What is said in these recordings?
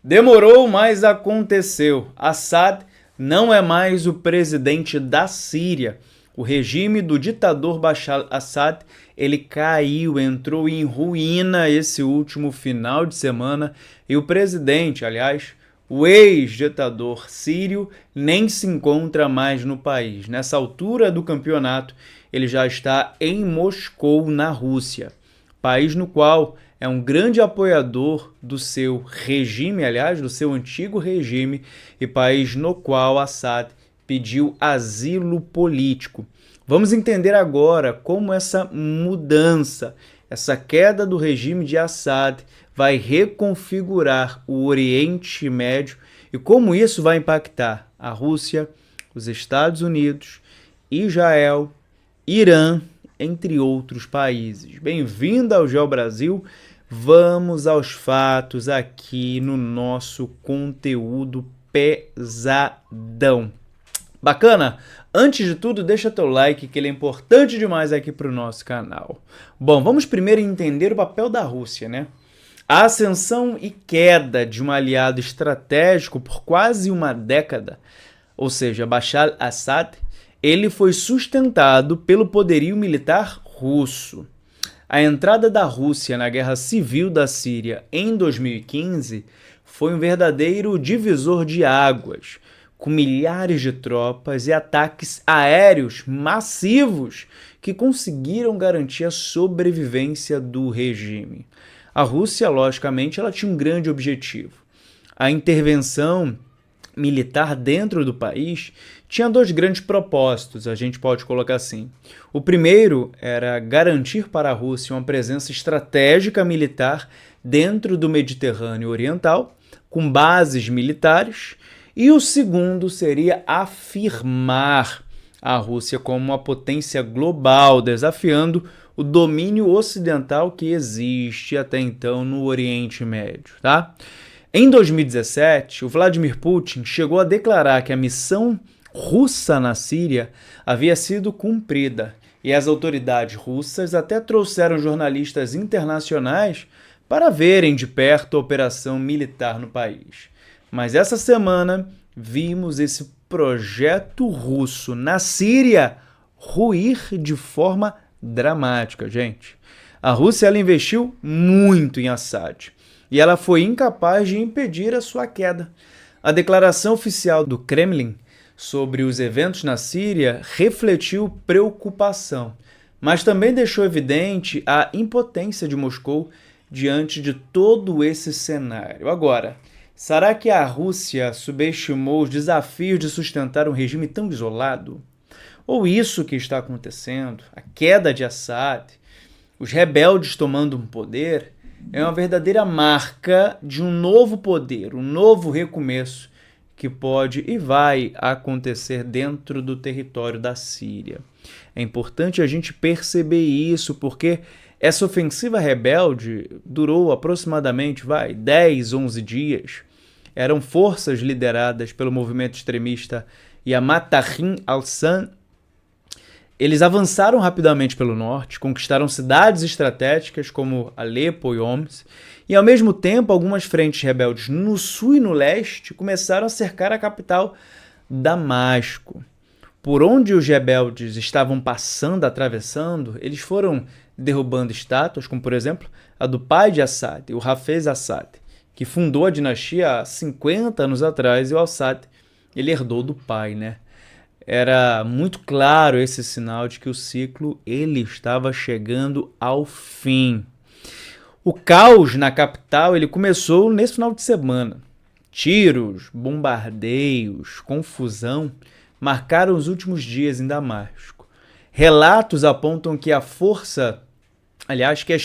Demorou, mas aconteceu. Assad não é mais o presidente da Síria. O regime do ditador Bashar al-Assad, ele caiu, entrou em ruína esse último final de semana e o presidente, aliás, o ex-ditador sírio, nem se encontra mais no país. Nessa altura do campeonato, ele já está em Moscou, na Rússia, país no qual é um grande apoiador do seu regime, aliás, do seu antigo regime, e país no qual Assad pediu asilo político. Vamos entender agora como essa mudança, essa queda do regime de Assad vai reconfigurar o Oriente Médio e como isso vai impactar a Rússia, os Estados Unidos, Israel, Irã, entre outros países. Bem-vindo ao Geo Brasil. Vamos aos fatos aqui no nosso conteúdo pesadão. Bacana? Antes de tudo, deixa teu like, que ele é importante demais aqui para o nosso canal. Bom, vamos primeiro entender o papel da Rússia, né? A ascensão e queda de um aliado estratégico por quase uma década, ou seja, Bashar al-Assad, ele foi sustentado pelo poderio militar russo. A entrada da Rússia na Guerra Civil da Síria em 2015 foi um verdadeiro divisor de águas, com milhares de tropas e ataques aéreos massivos que conseguiram garantir a sobrevivência do regime. A Rússia, logicamente, ela tinha um grande objetivo. A intervenção militar dentro do país tinha dois grandes propósitos, a gente pode colocar assim. O primeiro era garantir para a Rússia uma presença estratégica militar dentro do Mediterrâneo Oriental, com bases militares, e o segundo seria afirmar a Rússia como uma potência global, desafiando o domínio ocidental que existe até então no Oriente Médio, tá? Em 2017, o Vladimir Putin chegou a declarar que a missão russa na Síria havia sido cumprida e as autoridades russas até trouxeram jornalistas internacionais para verem de perto a operação militar no país. Mas essa semana vimos esse projeto russo na Síria ruir de forma dramática, gente. A Rússia ela investiu muito em Assad e ela foi incapaz de impedir a sua queda. A declaração oficial do Kremlin sobre os eventos na Síria refletiu preocupação, mas também deixou evidente a impotência de Moscou diante de todo esse cenário. Agora, será que a Rússia subestimou os desafios de sustentar um regime tão isolado? Ou isso que está acontecendo, a queda de Assad, os rebeldes tomando um poder, é uma verdadeira marca de um novo poder, um novo recomeço que pode e vai acontecer dentro do território da Síria. É importante a gente perceber isso, porque essa ofensiva rebelde durou aproximadamente 10, 11 dias. Eram forças lideradas pelo movimento extremista Jamaat Tahrir al-Sham. Eles avançaram rapidamente pelo norte, conquistaram cidades estratégicas como Alepo e Homs, e ao mesmo tempo algumas frentes rebeldes no sul e no leste começaram a cercar a capital, Damasco. Por onde os rebeldes estavam passando, atravessando, eles foram derrubando estátuas, como por exemplo a do pai de Assad, o Hafez Assad, que fundou a dinastia há 50 anos atrás, e o Assad ele herdou do pai, né? Era muito claro esse sinal de que o ciclo ele estava chegando ao fim. O caos na capital ele começou nesse final de semana. Tiros, bombardeios, confusão marcaram os últimos dias em Damasco. Relatos apontam que as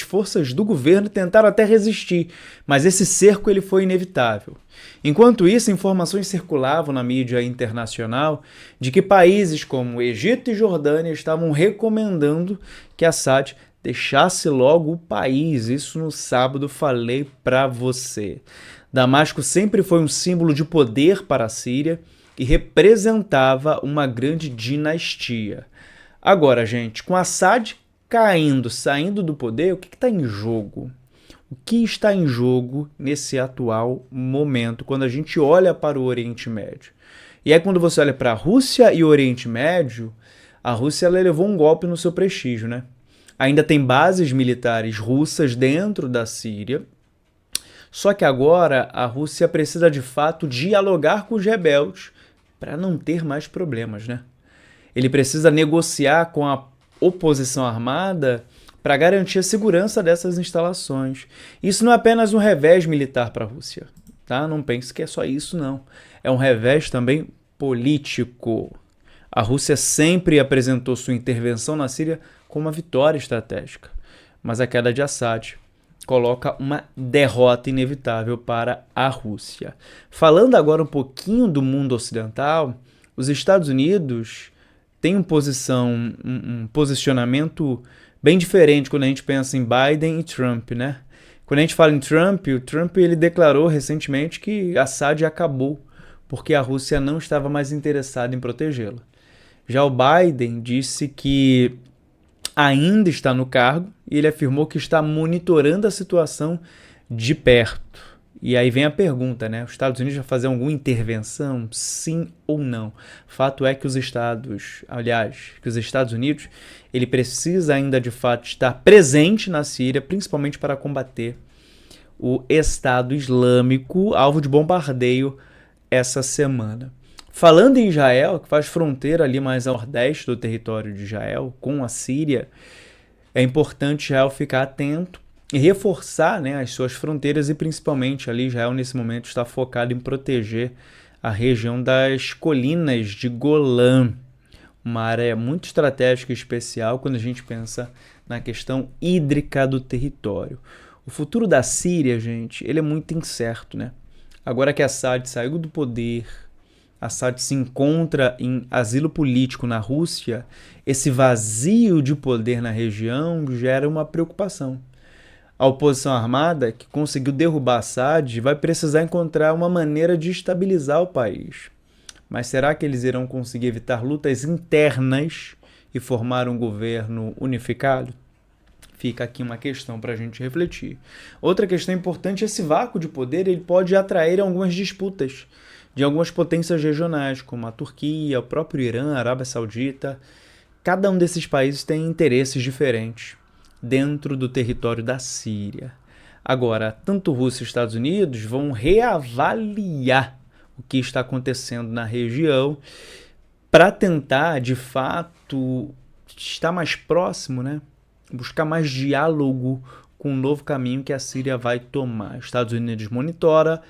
forças do governo tentaram até resistir, mas esse cerco ele foi inevitável. Enquanto isso, informações circulavam na mídia internacional de que países como Egito e Jordânia estavam recomendando que Assad deixasse logo o país. Isso no sábado falei para você. Damasco sempre foi um símbolo de poder para a Síria e representava uma grande dinastia. Agora, gente, com Assad caindo, saindo do poder, o que está em jogo? O que está em jogo nesse atual momento, quando a gente olha para o Oriente Médio? E aí quando você olha para a Rússia e o Oriente Médio, a Rússia ela levou um golpe no seu prestígio, né? Ainda tem bases militares russas dentro da Síria, só que agora a Rússia precisa de fato dialogar com os rebeldes para não ter mais problemas, né? Ele precisa negociar com a oposição armada para garantir a segurança dessas instalações. Isso não é apenas um revés militar para a Rússia, tá? Não pense que é só isso, não. É um revés também político. A Rússia sempre apresentou sua intervenção na Síria como uma vitória estratégica, mas a queda de Assad coloca uma derrota inevitável para a Rússia. Falando agora um pouquinho do mundo ocidental, os Estados Unidos têm um posicionamento bem diferente quando a gente pensa em Biden e Trump, né? Quando a gente fala em Trump, o Trump ele declarou recentemente que Assad acabou porque a Rússia não estava mais interessada em protegê-lo. Já o Biden disse que ainda está no cargo e ele afirmou que está monitorando a situação de perto. E aí vem a pergunta, né? Os Estados Unidos vai fazer alguma intervenção? Sim ou não? Fato é que os Estados Unidos, ele precisa ainda de fato estar presente na Síria, principalmente para combater o Estado Islâmico, alvo de bombardeio essa semana. Falando em Israel, que faz fronteira ali mais ao nordeste do território de Israel com a Síria, é importante Israel ficar atento e reforçar, né, as suas fronteiras e principalmente ali Israel nesse momento está focado em proteger a região das colinas de Golã, uma área muito estratégica e especial quando a gente pensa na questão hídrica do território. O futuro da Síria, gente, ele é muito incerto, né? Agora que Assad saiu do poder, Assad se encontra em asilo político na Rússia, esse vazio de poder na região gera uma preocupação. A oposição armada, que conseguiu derrubar Assad, vai precisar encontrar uma maneira de estabilizar o país. Mas será que eles irão conseguir evitar lutas internas e formar um governo unificado? Fica aqui uma questão para a gente refletir. Outra questão importante é esse vácuo de poder ele pode atrair algumas disputas de algumas potências regionais, como a Turquia, o próprio Irã, a Arábia Saudita. Cada um desses países tem interesses diferentes dentro do território da Síria. Agora, tanto Rússia e Estados Unidos vão reavaliar o que está acontecendo na região para tentar, de fato, estar mais próximo, né? Buscar mais diálogo com o novo caminho que a Síria vai tomar. Os Estados Unidos monitora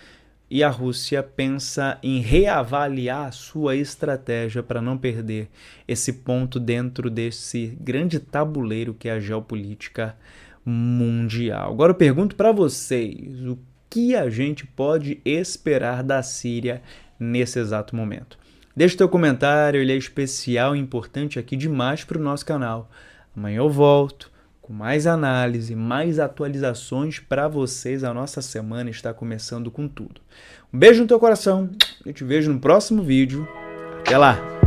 e a Rússia pensa em reavaliar a sua estratégia para não perder esse ponto dentro desse grande tabuleiro que é a geopolítica mundial. Agora eu pergunto para vocês, o que a gente pode esperar da Síria nesse exato momento? Deixe teu comentário, ele é especial e importante aqui demais para o nosso canal. Amanhã eu volto com mais análise, mais atualizações para vocês. A nossa semana está começando com tudo. Um beijo no teu coração, eu te vejo no próximo vídeo. Até lá!